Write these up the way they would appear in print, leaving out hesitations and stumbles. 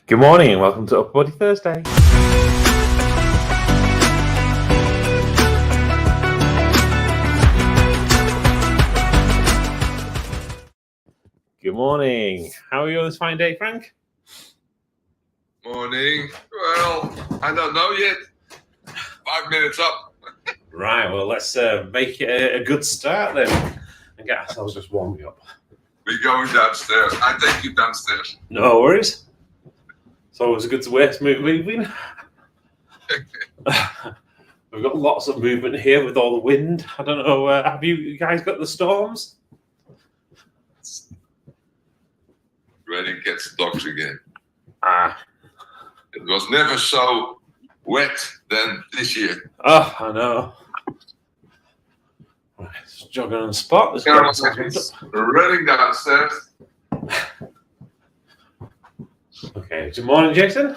Good morning and welcome to Upper Body Thursday. Good morning. How are you on this fine day, Frank? Morning. Well, I don't know yet. 5 minutes up. Right, well, let's make it a good start then and get ourselves just warming up. We're going downstairs. I take you downstairs. No worries. It's always good to waste moving. We've got lots of movement here with all the wind. I don't know, have you guys got the storms? Ready gets dogs again. Ah. It was never so wet than this year. Oh, I know. Right, just jogging on the spot. Let's Caroline is running downstairs. Okay, good morning, Jason.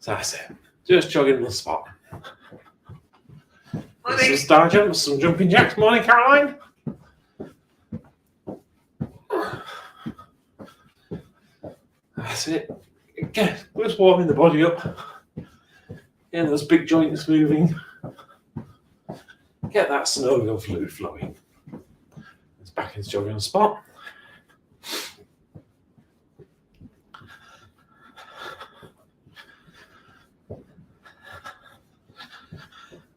That's it. Just jogging on the spot. Morning. Some star jumps, some jumping jacks. Morning, Caroline. That's it. Again, just warming the body up. Getting those big joints moving. Get that synovial fluid flowing. It's back into jogging on the spot.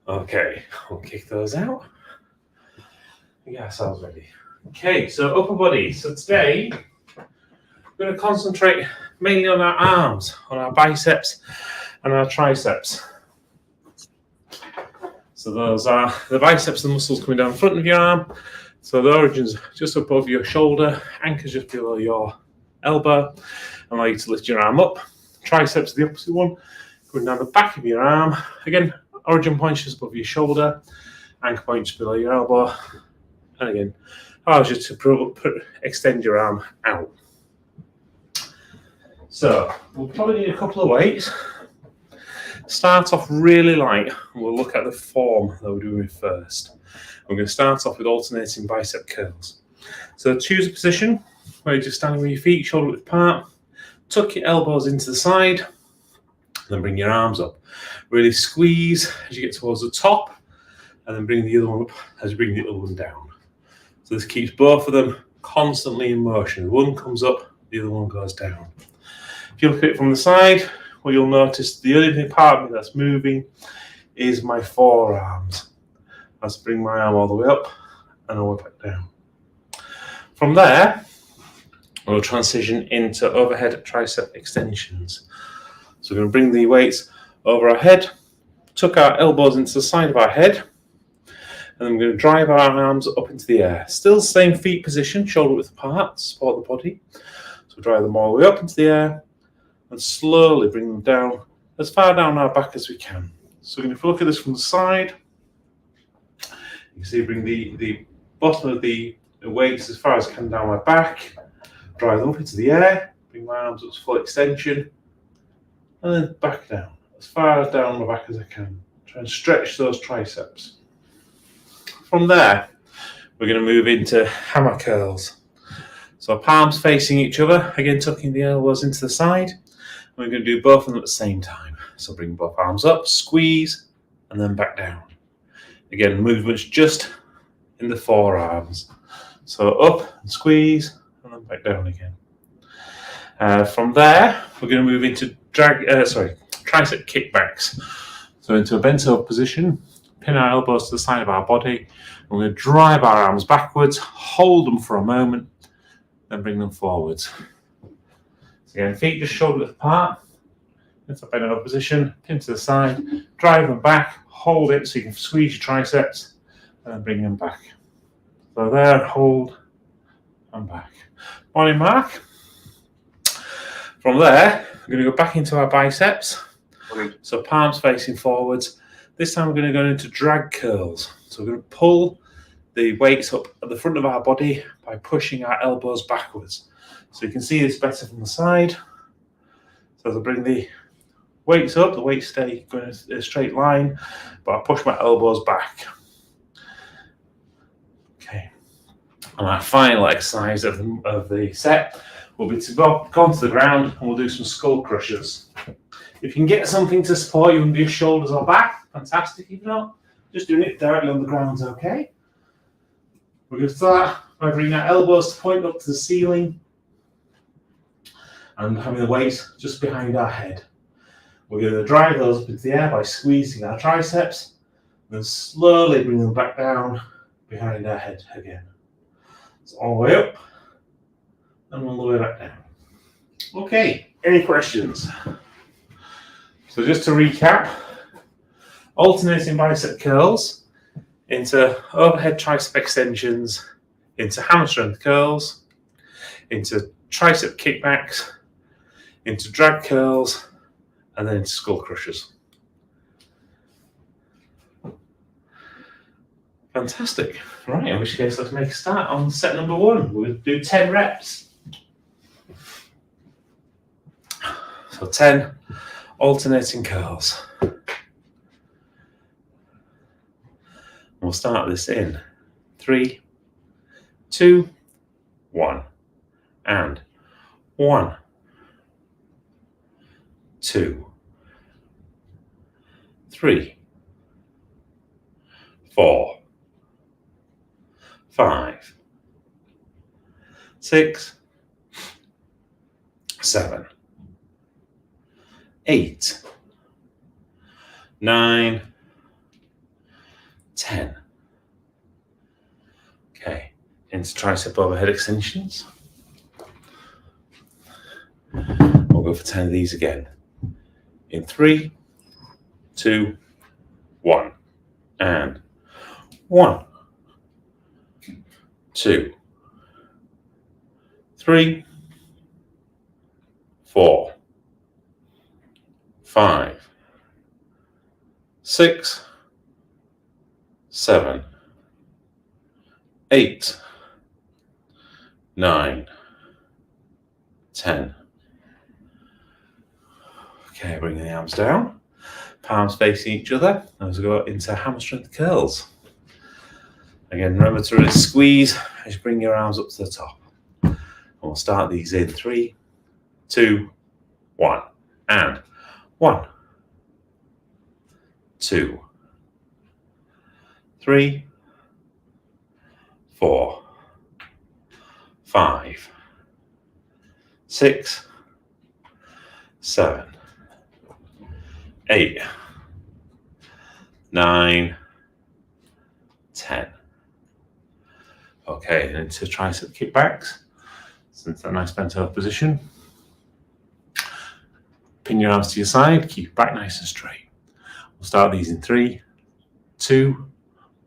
Okay, we'll kick those out. Get ourselves ready. Okay, so upper body. So today, we're going to concentrate mainly on our arms, on our biceps and our triceps. So those are the biceps, the muscles coming down the front of your arm. So the origin's just above your shoulder, anchors just below your elbow, allow you to lift your arm up. Triceps, the opposite one, going down the back of your arm. Again, origin point just above your shoulder, anchor point just below your elbow. And again, allows you to extend your arm out. So we'll probably need a couple of weights. Start off really light, and we'll look at the form that we're doing with first. We're going to start off with alternating bicep curls. So choose a position where you're just standing with your feet shoulder width apart. Tuck your elbows into the side, and then bring your arms up. Really squeeze as you get towards the top, and then bring the other one up as you bring the other one down. So this keeps both of them constantly in motion. One comes up, the other one goes down. If you look at it from the side, what you'll notice, the only part of me that's moving is my forearms. I just bring my arm all the way up and all the way back down. From there, we'll transition into overhead tricep extensions. So we're going to bring the weights over our head, tuck our elbows into the side of our head, and then we're going to drive our arms up into the air. Still same feet position, shoulder width apart, to support the body. So drive them all the way up into the air and slowly bring them down as far down our back as we can. So if we look at this from the side, you can see bring the bottom of the weights as far as I can down my back, drive them up into the air, bring my arms up to full extension, and then back down as far as down my back as I can. Try and stretch those triceps. From there, we're going to move into hammer curls. So palms facing each other, again tucking the elbows into the side. And we're going to do both of them at the same time. So bring both arms up, squeeze, and then back down. Again, movements just in the forearms. So up and squeeze, and then back down again. From there, we're going to move into tricep kickbacks. So into a bent over position, pin our elbows to the side of our body. And we're going to drive our arms backwards, hold them for a moment, then bring them forwards. So again, feet just shoulder width apart. Into a bent over position, pin to the side, drive them back, hold it so you can squeeze your triceps, and then bring them back. So there, hold, and back. Morning, Mark. From there, we're going to go back into our biceps. So palms facing forwards. This time we're going to go into drag curls. So we're going to pull the weights up at the front of our body by pushing our elbows backwards. So you can see this better from the side. So as I bring the weights up, the weights stay going in a straight line, but I push my elbows back. Okay. And our final exercise of the set will be to go onto the ground and we'll do some skull crushers. If you can get something to support you under your shoulders or back, fantastic. If not, just doing it directly on the ground is okay. We're going to start by bringing our elbows to point up to the ceiling and having the weight just behind our head. We're going to drive those up into the air by squeezing our triceps and slowly bring them back down behind our head again. So all the way up and all the way back down. Okay, any questions? So just to recap, alternating bicep curls into overhead tricep extensions, into hammer strength curls, into tricep kickbacks, into drag curls, and then into skull crushers. Fantastic. Right, in which case let's make a start on set number 1. We'll do 10 reps. So 10 alternating curls. We'll start this in 3, 2, 1, and 1, 2, 3, 4, 5, 6, 7, 8, 9, 10. Okay, into tricep overhead extensions. We'll go for 10 of these again. In 3, 2, 1, and 1, 2, 3, 4, 5, 6, 7, 8, 9, 10. Okay, bringing the arms down, palms facing each other as we go into hammer strength curls. Again, remember to really squeeze as you bring your arms up to the top. And we'll start these in 3, 2, 1, and 1, 2, 3, 4, 5, 6, 7, 8, 9, 10. Okay, and into tricep kickbacks. Since that nice bent over position. Pin your arms to your side, keep your back nice and straight. We'll start these in 3, 2,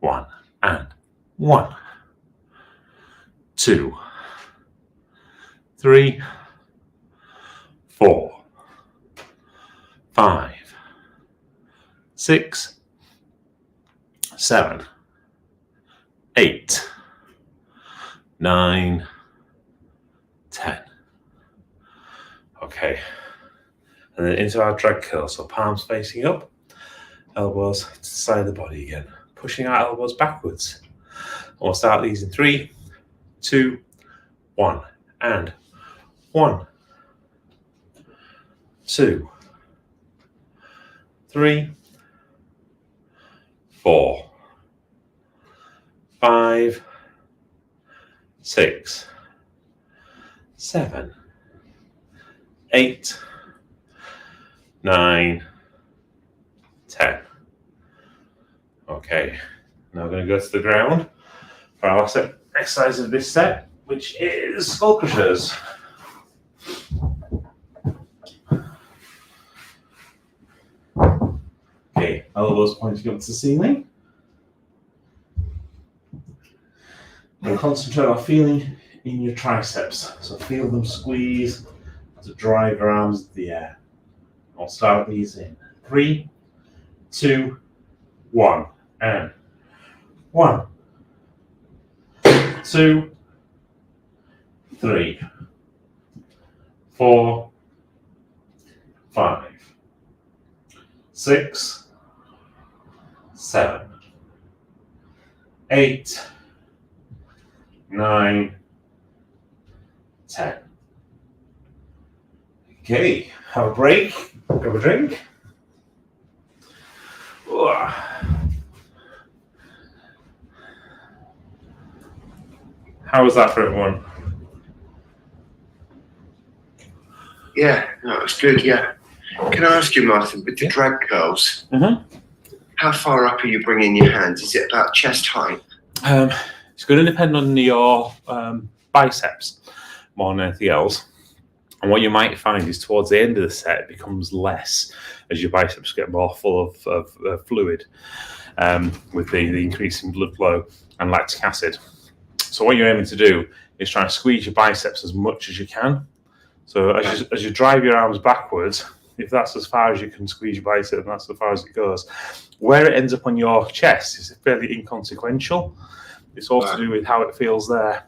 1, and 1, 2, 3, 4, 5, 6, 7, 8, 9, 10. Okay, and then into our drag curl. So palms facing up, elbows to the side of the body again, pushing our elbows backwards. And we'll start these in 3, 2, 1, and 1, 2, 3, 4, 5, 6, 7, 8, 9, 10. Okay, now we're going to go to the ground for our last exercise of this set, which is skull crushers. Okay, elbows pointing up to the ceiling. And concentrate on feeling in your triceps. So feel them squeeze to drive your arms into the air. I'll start these in 3, 2, 1, and 1, 2, 3, 4, 5, 6, 7, 8, 9, 10. Okay, have a break, grab a drink. How was that for everyone? Yeah, no, it's good, yeah. Can I ask you, Martin, with the drag curls, how far up are you bringing your hands? Is it about chest height? It's going to depend on your biceps more than anything else. And what you might find is towards the end of the set, it becomes less as your biceps get more full of fluid with the increasing blood flow and lactic acid. So what you're aiming to do is try and squeeze your biceps as much as you can. So as you drive your arms backwards, if that's as far as you can squeeze your bicep, that's as far as it goes. Where it ends up on your chest is fairly inconsequential. It's all to do with how it feels there.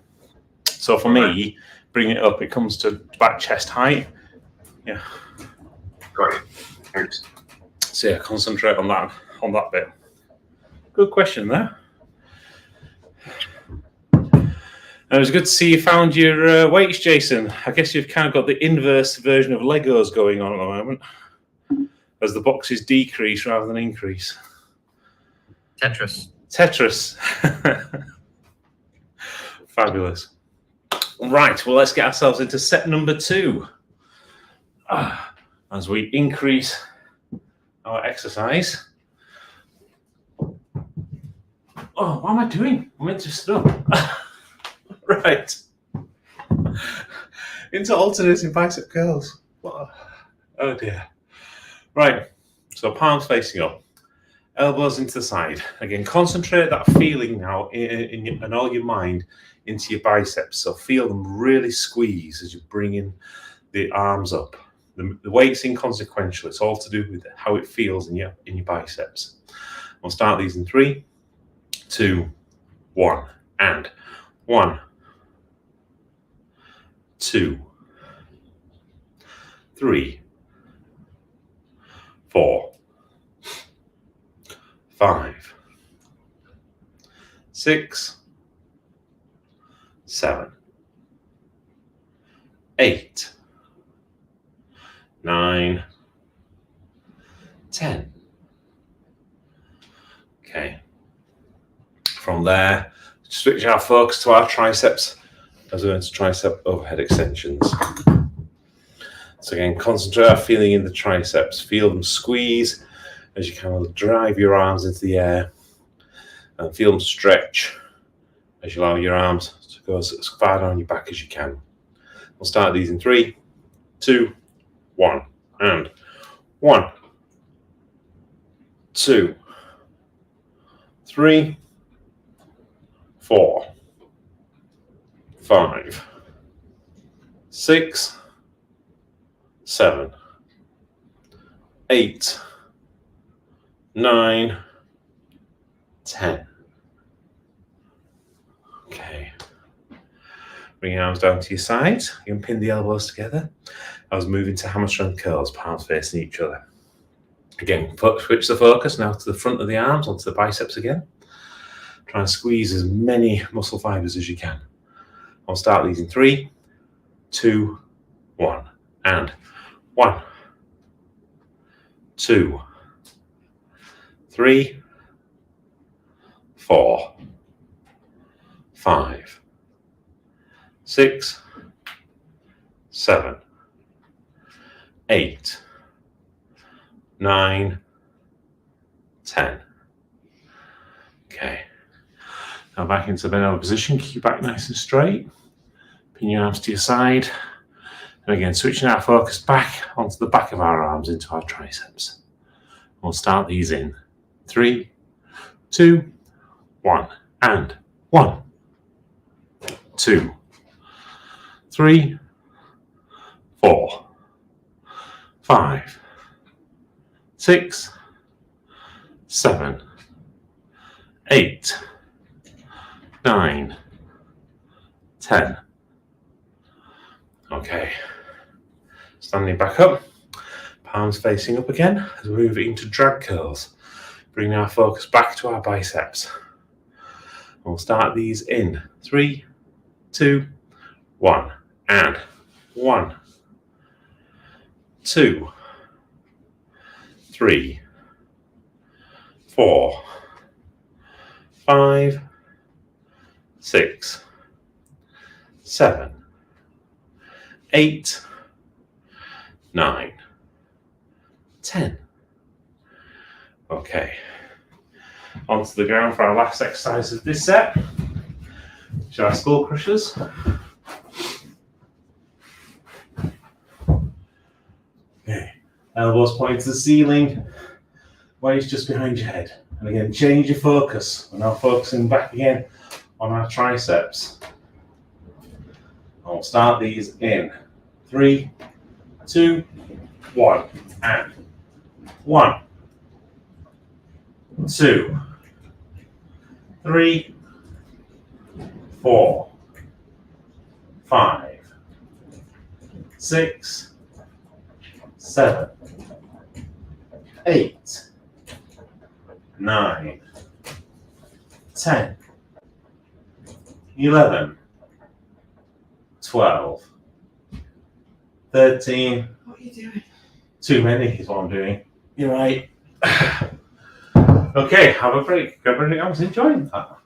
So for me, bring it up, it comes to back chest height. Yeah. Got it. Thanks. So yeah, concentrate on that bit. Good question there. It was good to see you found your weights, Jason. I guess you've kind of got the inverse version of Legos going on at the moment, as the boxes decrease rather than increase. Tetris. Fabulous. Right, well, let's get ourselves into set number 2. As we increase our exercise. Oh, what am I doing? I'm meant to stop. Right. Into alternating bicep curls. Oh dear. Right. So palms facing up, elbows into the side. Again, concentrate that feeling now in all your mind into your biceps. So feel them really squeeze as you're bringing the arms up. The weight's inconsequential. It's all to do with how it feels in your biceps. We'll start these in 3, 2, 1, and 1, 2, 3, 4, 5, 6, 7, 8, 9, 10. Okay. From there, switch our focus to our triceps as we're into tricep overhead extensions. So again, concentrate our feeling in the triceps. Feel them squeeze as you kind of drive your arms into the air, and feel them stretch as you allow your arms to go as far down your back as you can. We'll start these in 3, 2, 1, and 1, 2, 3, 4, 5, 6, 7, 8, 9, 10. Okay. Bring your arms down to your sides. You can pin the elbows together. I was moving to hammer strength curls, palms facing each other. Again, switch the focus now to the front of the arms, onto the biceps again. Try and squeeze as many muscle fibers as you can. I'll start these in 3, 2, 1, and 1, 2, 3, 4, 5, 6, 7, 8, 9, 10. Okay. Now back into the bent over position. Keep your back nice and straight. Pin your arms to your side. And again, switching our focus back onto the back of our arms into our triceps. We'll start these in 3, 2, 1, and 1, 2, 3, 4, 5, 6, 7, 8, 9, 10. Okay. Standing back up, palms facing up again as we move into drag curls. Bring our focus back to our biceps. We'll start these in 3, 2, 1, and 1, 2, 3, 4, 5, 6, 7, 8, 9, 10. Okay. Onto the ground for our last exercise of this set, which are our skull crushers. Okay. Elbows point to the ceiling, weights just behind your head. And again, change your focus. We're now focusing back again on our triceps. I'll start these in 3, 2, 1, and 1, 2, 3, 4, 5, 6, 7, 8, 9, 10, 11, 12, 13. What are you doing? Too many is what I'm doing. You're right. Okay, have a break. I was enjoying that.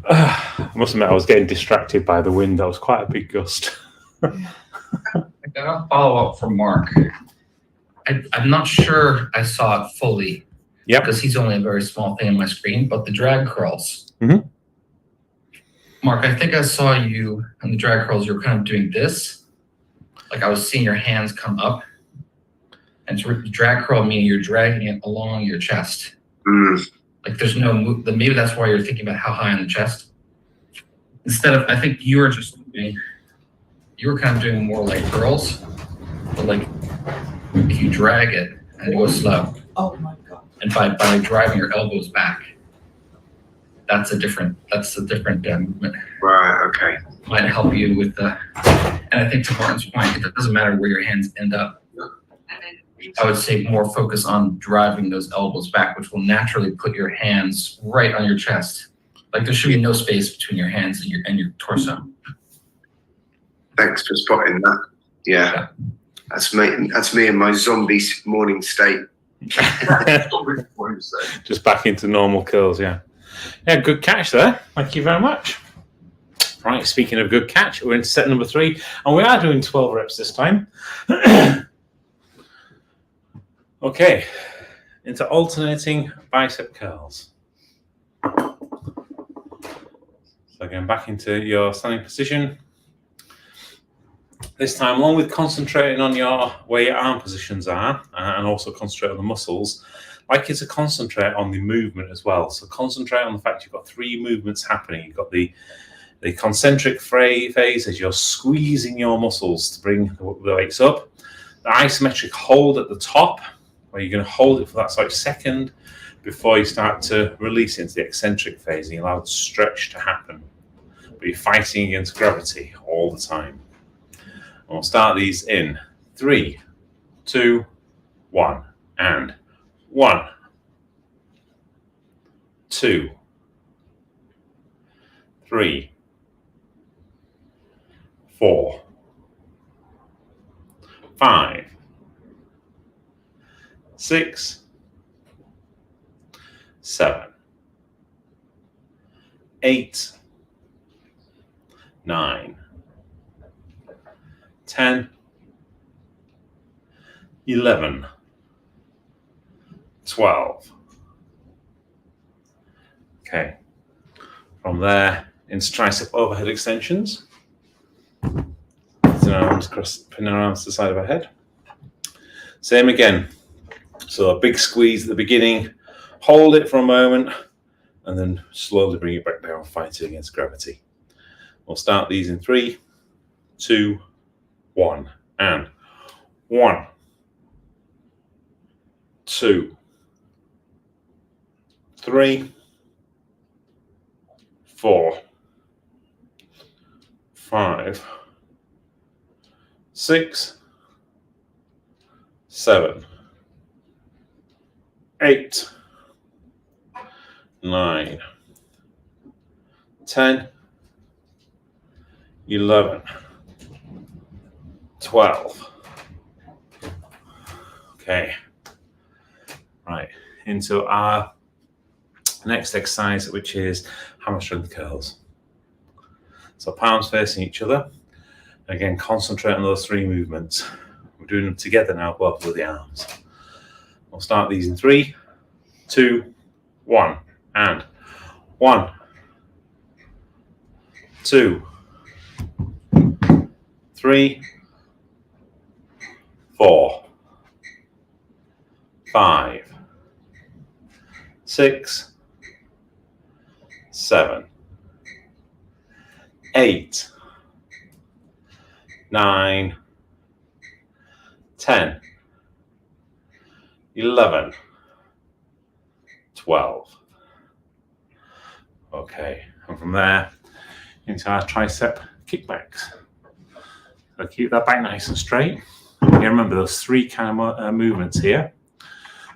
I must admit, I was getting distracted by the wind. That was quite a big gust. I got a follow up from Mark. I'm not sure I saw it fully. Yeah. Because he's only a very small thing on my screen, but the drag curls. Mm-hmm. Mark, I think I saw you on the drag curls. You were kind of doing this. Like I was seeing your hands come up. And to drag curl meaning you're dragging it along your chest. Like there's no move. Maybe that's why you're thinking about how high on the chest. Instead of, I think you were kind of doing more like curls, but like if you drag it and go slow. Oh my God. And by driving your elbows back, that's a different movement. Right, okay. Might help you with the, and I think to Martin's point, it doesn't matter where your hands end up. I would say more focus on driving those elbows back, which will naturally put your hands right on your chest. Like there should be no space between your hands and your torso. Thanks for spotting that. Yeah. That's me in my zombie morning state. Just back into normal curls, yeah. Yeah, good catch there. Thank you very much. Right, speaking of good catch, we're into set number 3, and we are doing 12 reps this time. Okay, into alternating bicep curls. So again, back into your standing position. This time, along with concentrating on where your arm positions are, and also concentrate on the muscles, I'd like you to concentrate on the movement as well. So concentrate on the fact you've got 3 movements happening. You've got the concentric phase as you're squeezing your muscles to bring the weights up. The isometric hold at the top, where you're going to hold it for that second before you start to release into the eccentric phase and you allow the stretch to happen. But you're fighting against gravity all the time. And we'll start these in 3, 2, 1, and 1, 2, 3, 4, 5, 6, 7, 8, 9, 10, 11, 12. Okay. From there, into tricep overhead extensions. Pin our arms to the side of our head. Same again. So a big squeeze at the beginning, hold it for a moment, and then slowly bring it back down, fighting against gravity. We'll start these in 3, 2, 1, and 1, 2, 3, 4, 5, 6, 7, 8, 9, 10, 11, 12. Okay. Right. Into our next exercise, which is hammer strength curls. So palms facing each other. Again, concentrate on those 3 movements. We're doing them together now, both with the arms. We'll start these in 3, 2, 1, and 1, 2, 3, 4, 5, 6, 7, 8, 9, 10, 11, 12. Okay, and from there into our tricep kickbacks. So keep that back nice and straight. Again, remember those 3 kind of movements here.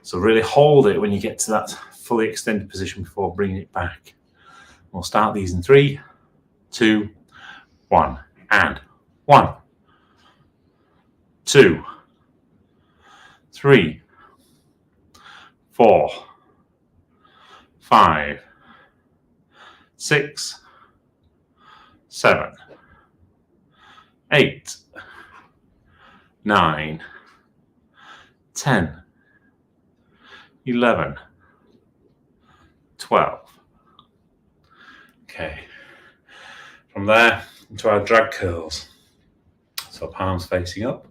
So really hold it when you get to that fully extended position before bringing it back. We'll start these in 3, 2, 1, and 1, 2, 3, 4, 5, 6, 7, 8, 9, 10, 11, 12. Okay. From there into our drag curls. So palms facing up.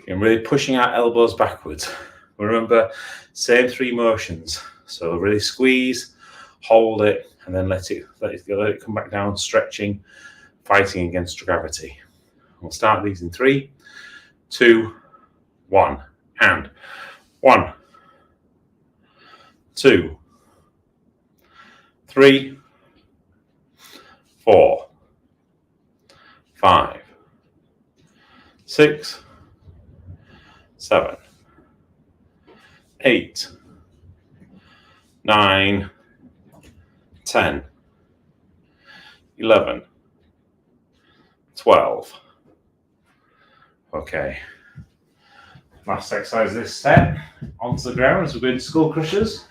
And really pushing our elbows backwards. Remember, same 3 motions. So really squeeze, hold it, and then let it come back down, stretching, fighting against gravity. We'll start these in 3, 2, 1, and 1, 2, 3, 4, 5, 6, 7, 8, 9, 10, 11, 12. Okay. Last exercise of this set. Onto the ground as we go into skull crushers.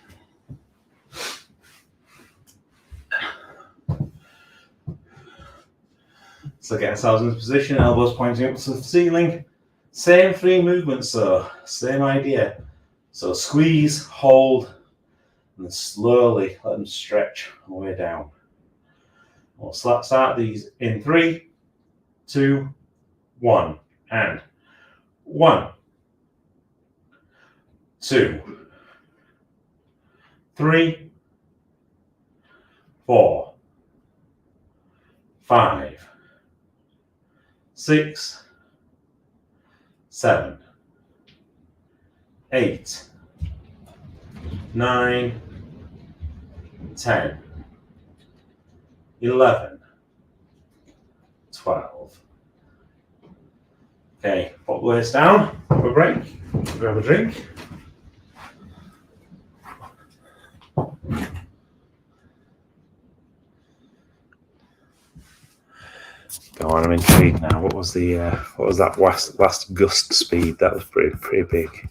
So get ourselves into position, elbows pointing up to the ceiling. Same 3 movements though, same idea. So squeeze, hold, and then slowly let them stretch all the way down. We'll start these in 3, 2, 1, and 1, 2, 3, 4, 5, 6, 7, 8, 9, 10, 11, 12. Okay, put the waist down, have a break, grab a drink. Go on, I'm intrigued now. What was that last gust speed? That was pretty big.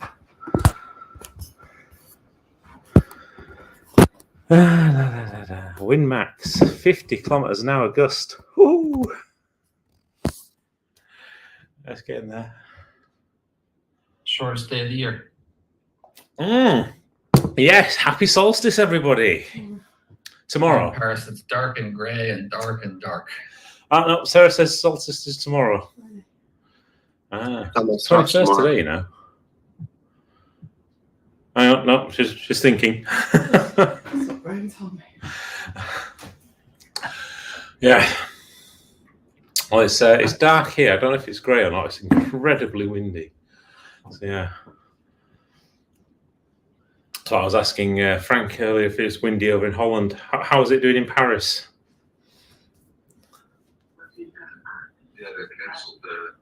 Wind max 50 kilometers an hour gust. Woo! Let's get in there. Shortest day of the year. Yes, happy solstice, everybody. Tomorrow. In Paris, it's dark and gray and dark and dark. No, Sarah says solstice is tomorrow. It's 21st today, you know. No, she's thinking. That's what Brian told me. Yeah. Well, it's dark here. I don't know if it's grey or not. It's incredibly windy. So, yeah. So I was asking Frank earlier if it's windy over in Holland. How is it doing in Paris? Yeah, they cancelled the.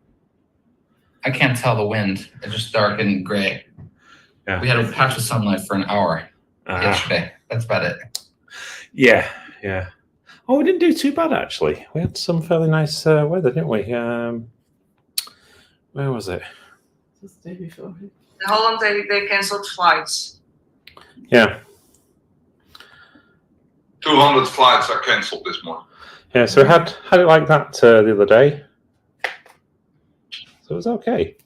I can't tell the wind. It's just dark and gray. Yeah. We had a patch of sunlight for an hour yesterday. That's about it. Yeah. Oh, we didn't do too bad actually. We had some fairly nice weather, didn't we? Where was it? Just the day before. In Holland, they cancelled flights. Yeah. 200 flights are cancelled this morning. Yeah, so we had it like that the other day. So it was okay.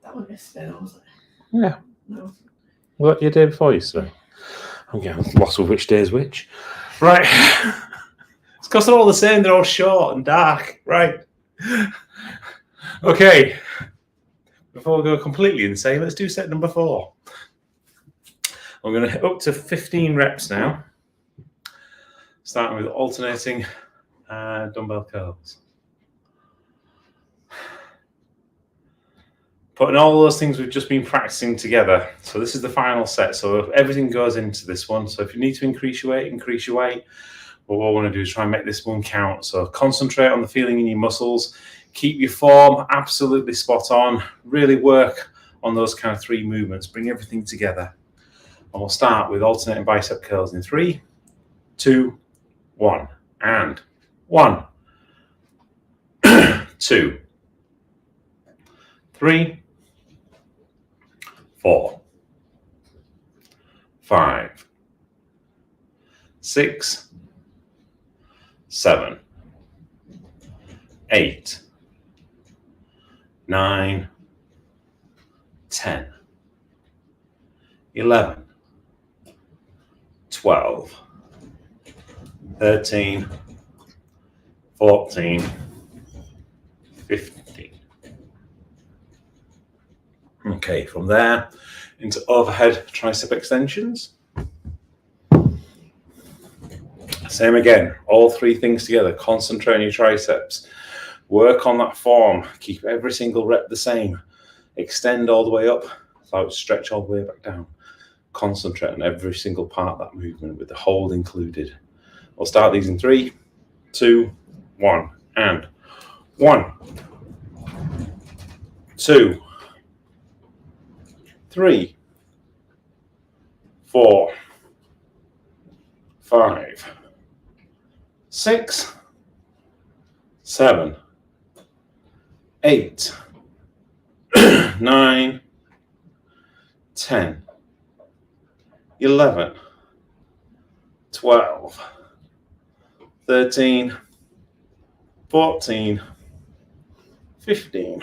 That one yesterday, was it? Yeah. No. What your day before yesterday? I'm getting lost with which day is which. Right. It's because they're all the same. They're all short and dark. Right. Okay. Before we go completely insane, let's do set number 4. I'm going to hit up to 15 reps now. Starting with alternating dumbbell curls. Putting all those things we've just been practicing together. So this is the final set. So everything goes into this one. So if you need to increase your weight, increase your weight. But what I want to do is try and make this one count. So concentrate on the feeling in your muscles. Keep your form absolutely spot on. Really work on those kind of 3 movements. Bring everything together. And we'll start with alternating bicep curls in 3, 2, 1. And 1, 2, 3, 4, 5, 6, 7, 8, 9, 10, 11, 12, 13, 14, 15. Okay, from there into overhead tricep extensions. Same again, all 3 things together. Concentrate on your triceps. Work on that form. Keep every single rep the same. Extend all the way up without stretch all the way back down. Concentrate on every single part of that movement with the hold included. We'll start these in 3, 2, 1. And 1, 2, 3, 4, 5, 6, 7, 8, 9, 10, 11, 12, 13, 14, 15.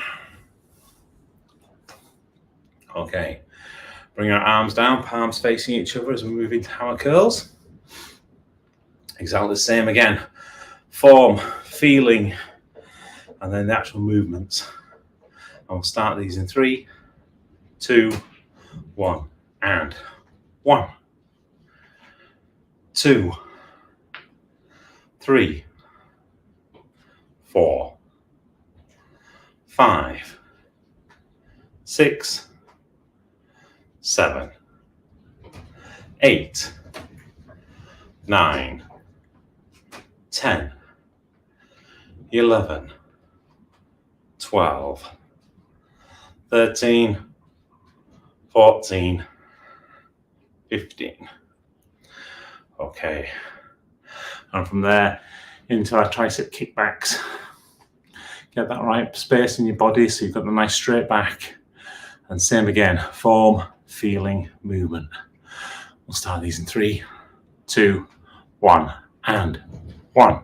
Okay, bring our arms down, palms facing each other as we move into hammer curls. Exactly the same again. Form, feeling, and then the actual movements. And we'll start these in 3, 2, 1. And 1, 2, 3, 4, 5, 6, 7, 8, 9, 10, 11, 12, 13, 14, 15. Okay. And from there into our tricep kickbacks. Get that right space in your body so you've got a nice straight back. And same again, form, feeling, movement. We'll start these in 3, 2, 1. And 1,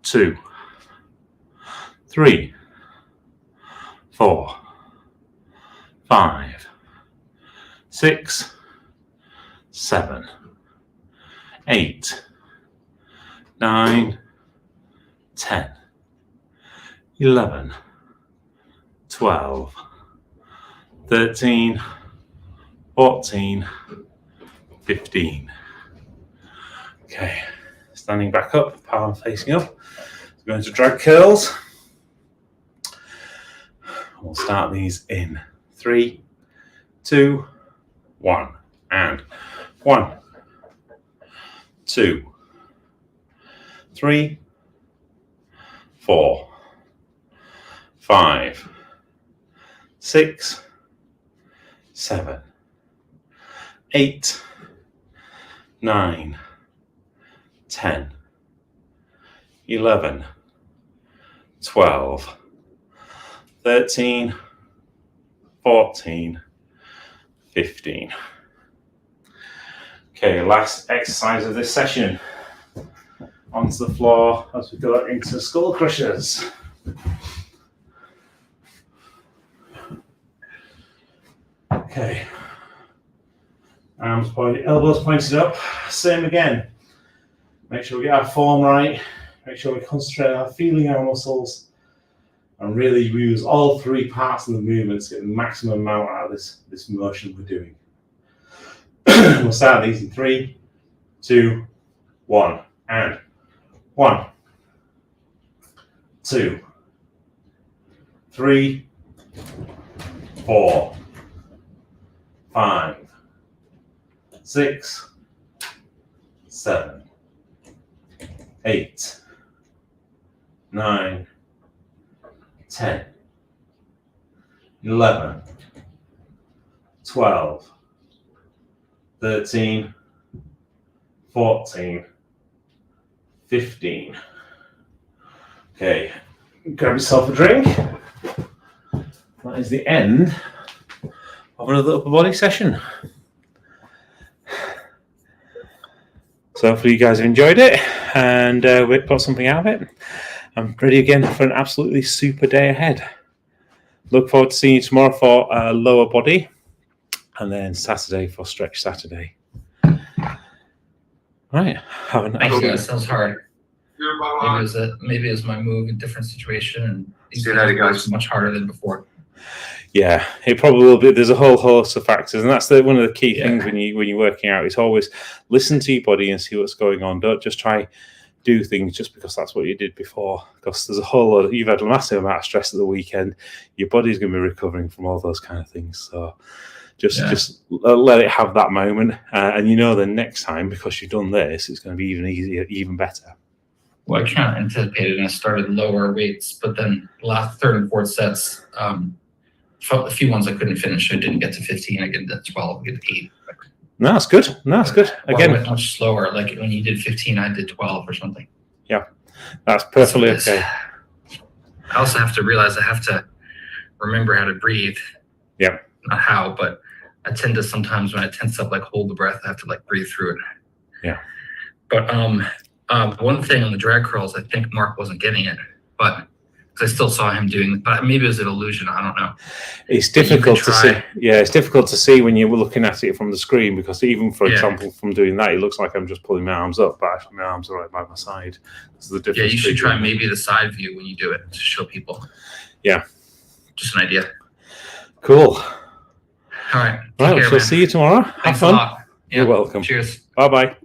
2, 3, 4, 5, 6, 7, 8, 9, 10, 11, 12, 13, 14, 15. Okay, standing back up, palm facing up. We're going to drag curls. We'll start these in 3, 2, 1. And 1, 2, 3, 4, 5, 6, 7, 8, 9, 10, 11, 12, 13, 14, 15. Okay, last exercise of this session. Onto the floor as we go into skull crushers. Okay. Arms pointed, elbows pointed up. Same again. Make sure we get our form right. Make sure we concentrate on feeling our muscles and really use all three parts of the movement to get the maximum amount out of this motion we're doing. We'll start these in 3, 2, 1, and 1, 2, 3, 4, 5, 6, 7, 8, 9, 10, 11, 12, 13, 14, 15. Okay, grab yourself a drink. That is the end of another upper body session. So hopefully you guys have enjoyed it and we've got something out of it. I'm ready again for an absolutely super day ahead. Look forward to seeing you tomorrow for lower body and then Saturday for stretch Saturday. Right, have a nice Thank you, day. guys. That was hard. Maybe it was my move in a different situation, and these See you later, guys guys. were much harder than before. Yeah, it probably will be. There's a whole host of factors, and that's one of the key things when you're working out. Is always listen to your body and see what's going on. Don't just try do things just because that's what you did before. Because there's a whole lot. You've had a massive amount of stress at the weekend. Your body's going to be recovering from all those kind of things. So just let it have that moment, and you know the next time because you've done this, it's going to be even easier, even better. Well, I kind of anticipated, and I started lower weights, but then the last third and fourth sets, a few ones I couldn't finish. I didn't get to 15. I get to 12. I get to 8. No, that's good. No, that's good. Again, I went much slower. Like when you did 15, I did 12 or something. Yeah, that's perfectly okay. I also have to realize I have to remember how to breathe. Yeah. Not how, but I tend to sometimes when I tense up, like hold the breath, I have to like breathe through it. Yeah. But one thing on the drag curls, I think Mark wasn't getting it, but because I still saw him doing, but maybe it was an illusion. I don't know. It's difficult to see. Yeah, it's difficult to see when you're looking at it from the screen because even, for example, from doing that, it looks like I'm just pulling my arms up, but actually my arms are right by my side. So the difference. Yeah, you should try maybe the side view when you do it to show people. Yeah. Just an idea. Cool. All right. Right, we'll see you tomorrow. Have Thanks fun. a lot. Yeah, You're welcome. Cheers. Bye-bye.